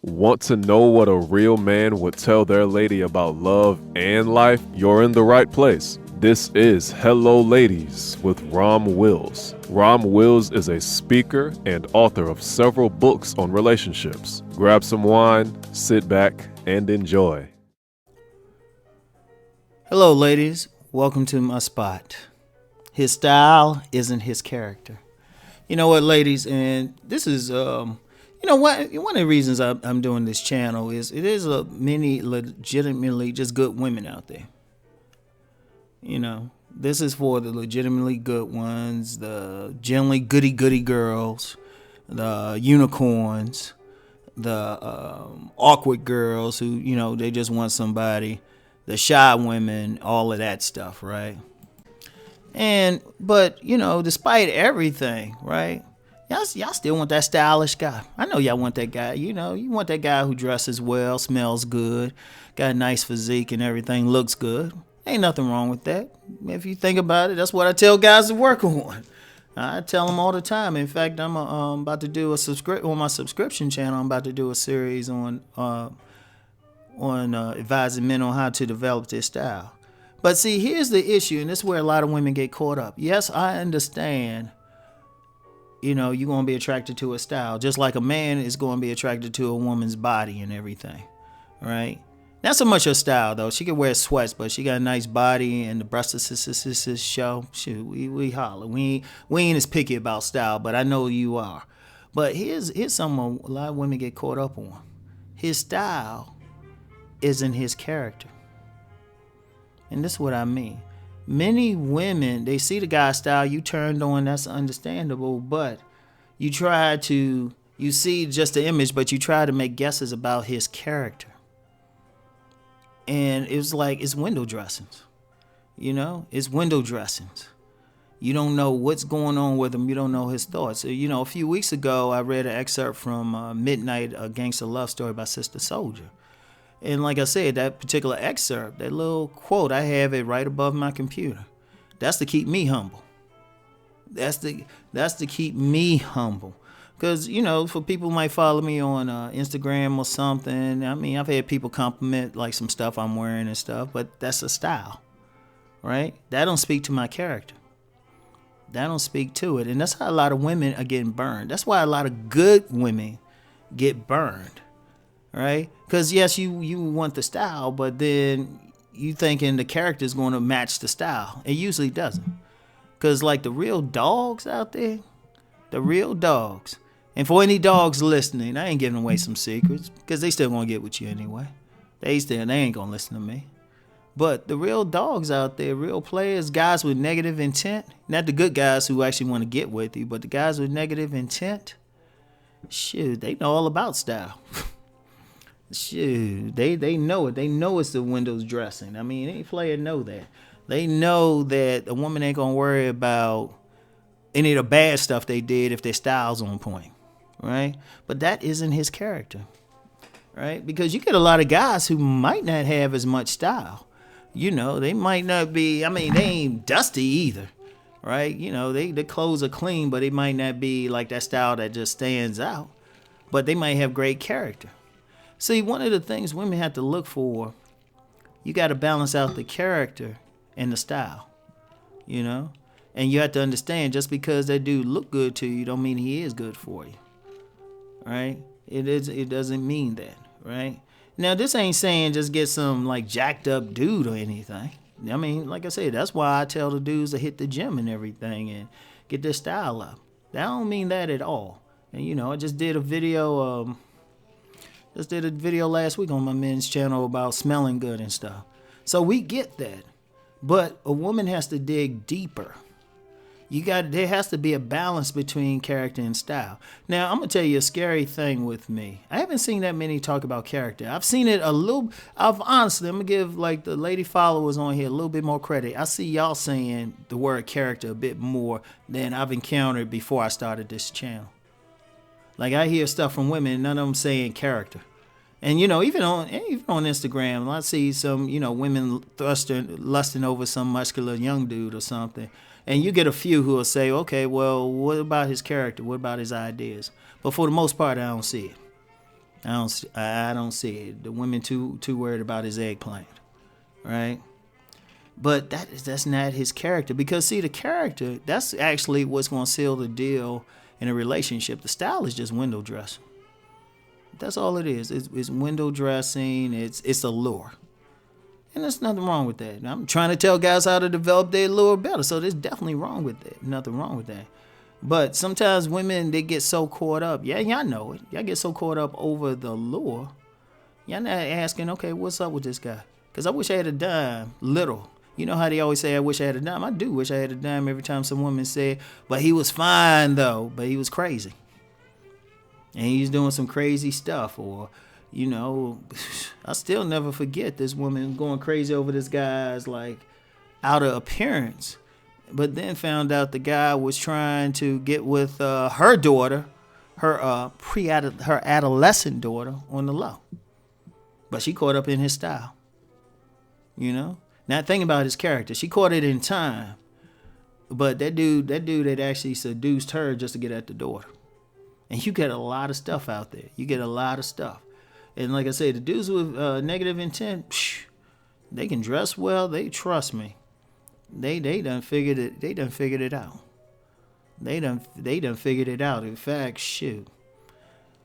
Want to know what a real man would tell their lady about love and life? You're in the right place. This is Hello Ladies with Rom Wills. Rom Wills is a speaker and author of several books on relationships. Grab some wine, sit back, and enjoy. Hello, ladies. Welcome to my spot. His style isn't his character. You know what, ladies? And this is, one of the reasons I'm doing this channel is it is many legitimately just good women out there. You know, this is for the legitimately good ones, the generally goody girls, the unicorns, the awkward girls who, they just want somebody, the shy women, all of that stuff, right? But despite everything, right? Y'all still want that stylish guy. I know y'all want that guy. You want that guy who dresses well, smells good, got a nice physique and everything, looks good. Ain't nothing wrong with that. If you think about it, that's what I tell guys to work on. I tell them all the time. In fact, I'm about to do on my subscription channel. I'm about to do a series on advising men on how to develop their style. But see, here's the issue, and this is where a lot of women get caught up. Yes, I understand, you're going to be attracted to a style, just like a man is going to be attracted to a woman's body and everything, right? Not so much her style, though. She can wear sweats, but she got a nice body and the breasts show. Shoot, we holler. We ain't as picky about style, but I know you are. But here's something a lot of women get caught up on. His style isn't his character. And this is what I mean. Many women, they see the guy's style, you turned on, that's understandable, but you see just the image, but you try to make guesses about his character. And it's like, it's window dressings. It's window dressings. You don't know what's going on with him. You don't know his thoughts. A few weeks ago, I read an excerpt from Midnight, A Gangster Love Story by Sister Soldier. And like I said, that particular excerpt, that little quote, I have it right above my computer. That's to keep me humble. That's to keep me humble. Because, for people who might follow me on Instagram or something, I mean, I've had people compliment like some stuff I'm wearing and stuff, but that's a style, right? That don't speak to my character. That don't speak to it. And that's how a lot of women are getting burned. That's why a lot of good women get burned. Right? Because yes, you want the style, but then you thinking the character is going to match the style. It usually doesn't. Because like the real dogs out there, and for any dogs listening, I ain't giving away some secrets because they still going to get with you anyway. They ain't going to listen to me. But the real dogs out there, real players, guys with negative intent, not the good guys who actually want to get with you, but the guys with negative intent, shoot, they know all about style. Shoot, they know it. They know it's the windows dressing. I mean, any player know that. They know that a woman ain't gonna worry about any of the bad stuff they did if their style's on point, right? But that isn't his character, right? Because you get a lot of guys who might not have as much style. They might not be. I mean, they ain't dusty either, right? Their clothes are clean, but it might not be like that style that just stands out. But they might have great character. See, one of the things women have to look for, you got to balance out the character and the style, And you have to understand, just because that dude look good to you don't mean he is good for you, right? It doesn't mean that, right? Now, this ain't saying just get some, like, jacked up dude or anything. I mean, like I said, that's why I tell the dudes to hit the gym and everything and get their style up. That don't mean that at all. And, I just did a video last week on my men's channel about smelling good and stuff. So we get that. But a woman has to dig deeper. There has to be a balance between character and style. Now, I'm going to tell you a scary thing with me. I haven't seen that many talk about character. I've seen it honestly, I'm going to give like the lady followers on here a little bit more credit. I see y'all saying the word character a bit more than I've encountered before I started this channel. Like, I hear stuff from women and none of them saying character. And, even on Instagram, I see some, women lusting over some muscular young dude or something. And you get a few who will say, okay, well, what about his character? What about his ideas? But for the most part, I don't see it. I don't see it. The women too worried about his eggplant, right? But that's not his character, because see, the character, that's actually what's going to seal the deal in a relationship. The style is just window dressing. That's all it is. It's window dressing. It's allure. And there's nothing wrong with that. I'm trying to tell guys how to develop their lure better, so there's definitely wrong with that. Nothing wrong with that. But sometimes women, they get so caught up. Yeah, y'all know it. Y'all get so caught up over the lure. Y'all not asking, okay, what's up with this guy? Because I wish I had a dime, little. You know how they always say, I wish I had a dime? I do wish I had a dime every time some woman said, but he was fine though, but he was crazy. And he's doing some crazy stuff, or I still never forget this woman going crazy over this guy's like outer appearance, but then found out the guy was trying to get with her daughter, her adolescent daughter, on the low. But she caught up in his style, Not thinking about his character. She caught it in time, but that dude had actually seduced her just to get at the daughter. And you get a lot of stuff out there. You get a lot of stuff. And like I say, the dudes with negative intent, they can dress well. They trust me. They done figured it. They done figured it out. They done figured it out. In fact, shoot,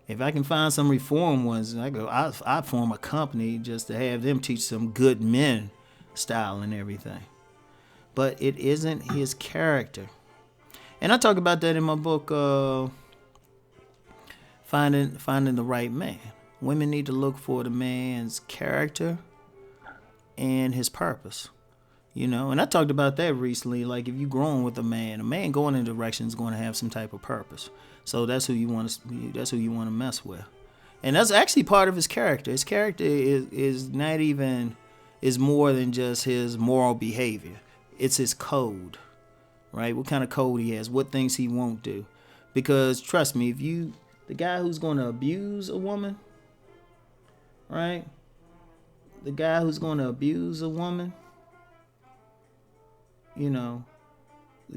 if I can find some reform ones, I form a company just to have them teach some good men style and everything. But it isn't his character. And I talk about that in my book, Finding the Right Man. Women need to look for the man's character and his purpose. And I talked about that recently. Like, if you're growing with a man going in a direction is going to have some type of purpose. So that's who you want to mess with. And that's actually part of his character. His character is more than just his moral behavior. It's his code, right? What kind of code he has, what things he won't do. Because trust me, the guy who's going to abuse a woman, right? The guy who's going to abuse a woman, the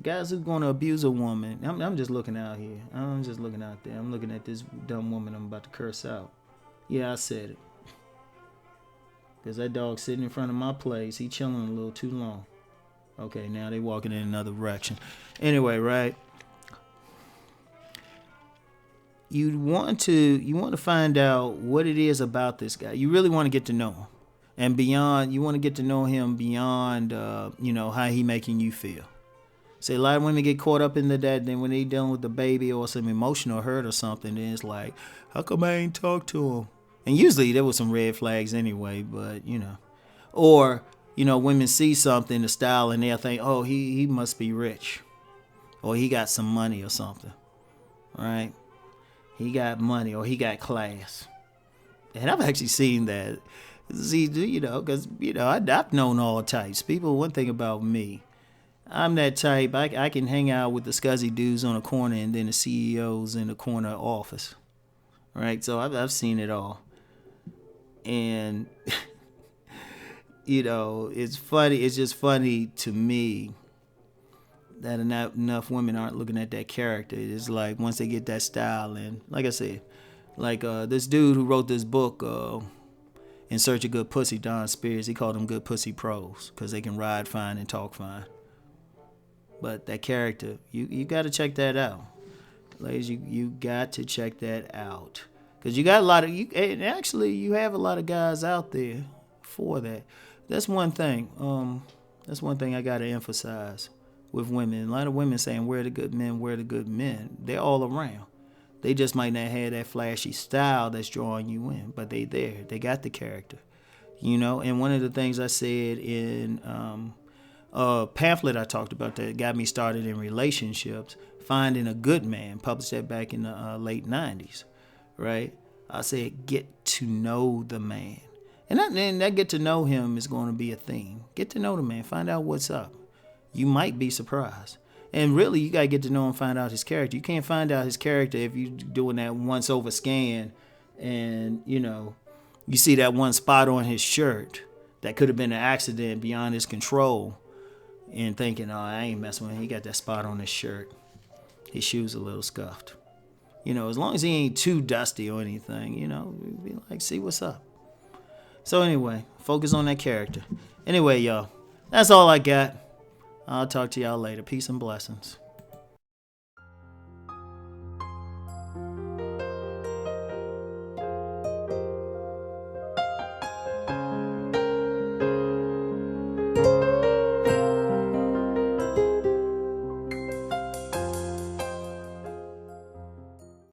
guys who's going to abuse a woman, I'm just looking out here. I'm just looking out there. I'm looking at this dumb woman I'm about to curse out. Yeah, I said it. Because that dog sitting in front of my place, he chilling a little too long. Okay, now they walking in another direction. Anyway, right? You want to find out what it is about this guy. You really want to get to know him. And beyond, you want to get to know him beyond, how he making you feel. See, a lot of women get caught up into that. Then when they dealing with the baby or some emotional hurt or something, then it's like, how come I ain't talk to him? And usually there was some red flags anyway, but, Or, women see something, the style, and they'll think, oh, he must be rich. Or he got some money or something. Right? He got money or he got class. And I've actually seen that. See, because, I've known all types. People, one thing about me, I'm that type. I can hang out with the scuzzy dudes on the corner and then the CEOs in the corner office. Right? So I've seen it all. And, it's funny. It's just funny to me that enough women aren't looking at that character. It's like once they get that style, and like I said, like this dude who wrote this book, In Search of Good Pussy, Don Spears, he called them good pussy pros because they can ride fine and talk fine. But that character, you got to check that out. Ladies, you got to check that out. Because you got a lot of, and actually you have a lot of guys out there for that. That's one thing. That's one thing I got to emphasize with women. A lot of women saying, where are the good men, where are the good men? They're all around. They just might not have that flashy style that's drawing you in, but they there. They got the character, And one of the things I said in a pamphlet I talked about that got me started in relationships, Finding a Good Man, published that back in the late 90s, right? I said, get to know the man. And that get to know him is going to be a theme. Get to know the man. Find out what's up. You might be surprised. And really, you got to get to know him, find out his character. You can't find out his character if you're doing that once over scan and, you see that one spot on his shirt that could have been an accident beyond his control and thinking, oh, I ain't messing with him. He got that spot on his shirt. His shoes a little scuffed. as long as he ain't too dusty or anything, be like, see what's up. So anyway, focus on that character. Anyway, y'all, that's all I got. I'll talk to y'all later. Peace and blessings.